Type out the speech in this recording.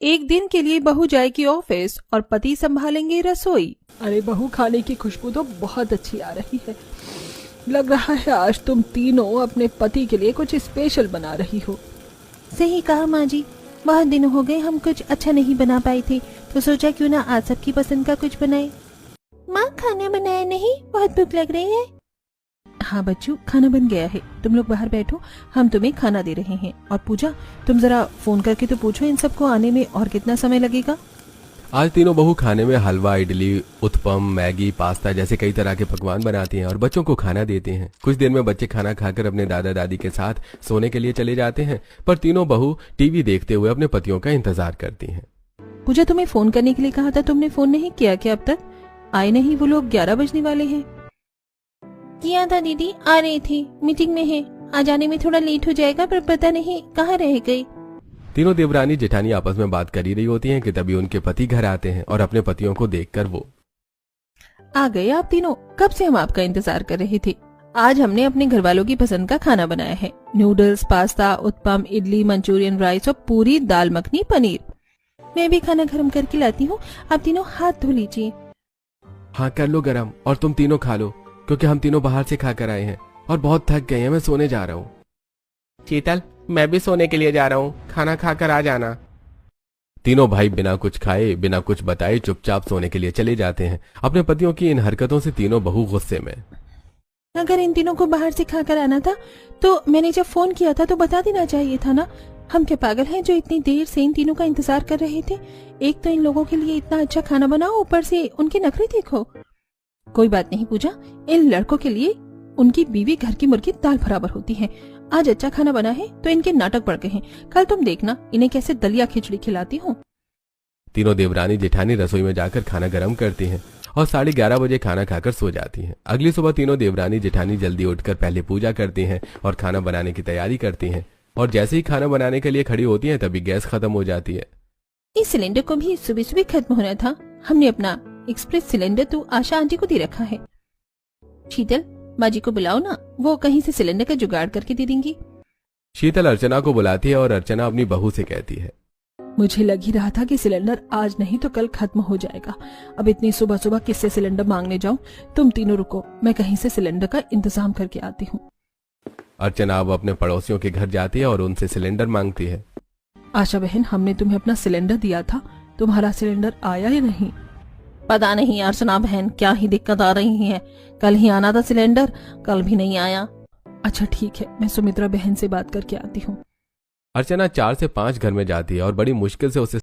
एक दिन के लिए बहू जाएगी ऑफिस और पति संभालेंगे रसोई। अरे बहू, खाने की खुशबू तो बहुत अच्छी आ रही है। लग रहा है आज तुम तीनों अपने पति के लिए कुछ स्पेशल बना रही हो। सही कहा माँ जी, बहुत दिन हो गए हम कुछ अच्छा नहीं बना पाए थे, तो सोचा क्यों ना आज सबकी पसंद का कुछ बनाए। माँ, खाना बनाया नहीं? बहुत भूख लग रही है। हाँ बच्चों, खाना बन गया है, तुम लोग बाहर बैठो, हम तुम्हें खाना दे रहे हैं। और पूजा, तुम जरा फोन करके तो पूछो इन सबको आने में और कितना समय लगेगा। आज तीनों बहू खाने में हलवा, इडली, उत्पम, मैगी, पास्ता जैसे कई तरह के पकवान बनाती हैं और बच्चों को खाना देती हैं। कुछ देर में बच्चे खाना खाकर अपने दादा दादी के साथ सोने के लिए चले जाते हैं, पर तीनों बहू टीवी देखते हुए अपने पतियों का इंतजार करती हैं। पूजा, तुम्हें फोन करने के लिए कहा था, तुमने फोन नहीं किया क्या? अब तक आए नहीं वो लोग, 11 बजने वाले हैं। किया था दीदी, आ रही थी, मीटिंग में है, आ जाने में थोड़ा लेट हो जाएगा, पर पता नहीं कहाँ रह गई। तीनों देवरानी जेठानी आपस में बात कर ही रही होती हैं कि तभी उनके पति घर आते हैं और अपने पतियों को देखकर वो आ गए आप तीनों, कब से हम आपका इंतजार कर रहे थे। आज हमने अपने घर वालों की पसंद का खाना बनाया है, noodles, pasta, uttapam, idli, Manchurian, rice और पूरी दाल मखनी पनीर। मैं भी खाना गर्म करके लाती हूँ, आप तीनों हाथ धो लीजिए। हाँ कर लो गरम, और तुम तीनों खा लो, क्योंकि हम तीनों बाहर से खाकर आए हैं और बहुत थक गए हैं। मैं सोने जा रहा हूँ। शीतल, मैं भी सोने के लिए जा रहा हूँ, खाना खाकर आ जाना। तीनों भाई बिना कुछ खाए, बिना कुछ बताए चुपचाप सोने के लिए चले जाते हैं। अपने पतियों की इन हरकतों से तीनों बहू गुस्से में। अगर इन तीनों को बाहर से खाकर आना था तो मैंने जब फोन किया था तो बता देना चाहिए था ना। हम क्या पागल हैं जो इतनी देर से इन तीनों का इंतजार कर रहे थे। एक तो इन लोगों के लिए इतना अच्छा खाना बनाओ, ऊपर से उनके नखरे देखो। कोई बात नहीं पूजा, इन लड़कों के लिए उनकी बीवी घर की मुर्गी दाल बराबर होती है। आज अच्छा खाना बना है तो इनके नाटक बढ़ गए हैं, कल तुम देखना इन्हें कैसे दलिया खिचड़ी खिलाती हूँ। तीनों देवरानी जेठानी रसोई में जाकर खाना गर्म करती हैं और 11:30 बजे खाना खाकर सो जाती हैं। अगली सुबह तीनों देवरानी जेठानी जल्दी उठकर पहले पूजा करती हैं और खाना बनाने की तैयारी करती हैं। और जैसे ही खाना बनाने के लिए खड़ी होती हैं तभी गैस खत्म हो जाती है। इस सिलेंडर को भी सुबह सुबह खत्म होना था। हमने अपना एक्सप्रेस सिलेंडर तो आशा आंटी को दे रखा है। शीतल, बाजी को बुलाओ ना, वो कहीं से सिलेंडर का जुगाड़ करके दे देंगी। शीतल अर्चना को बुलाती है और अर्चना अपनी बहू से कहती है, मुझे लग ही रहा था कि सिलेंडर आज नहीं तो कल खत्म हो जाएगा। अब इतनी सुबह सुबह किससे सिलेंडर मांगने जाऊं? तुम तीनों रुको, मैं कहीं से सिलेंडर का इंतजाम करके आती हूँ। अर्चना अब अपने पड़ोसियों के घर जाती है और उनसे सिलेंडर मांगती है। आशा बहन, हमने तुम्हें अपना सिलेंडर दिया था, तुम्हारा सिलेंडर आया या नहीं? पता नहीं अर्चना बहन, क्या ही दिक्कत आ रही है। कल ही आना था सिलेंडर, कल भी नहीं आया। अच्छा ठीक है, मैं सुमित्रा बहन से बात करके आती हूँ। अर्चना 4 से 5 घर में जाती है और बड़ी मुश्किल से उसे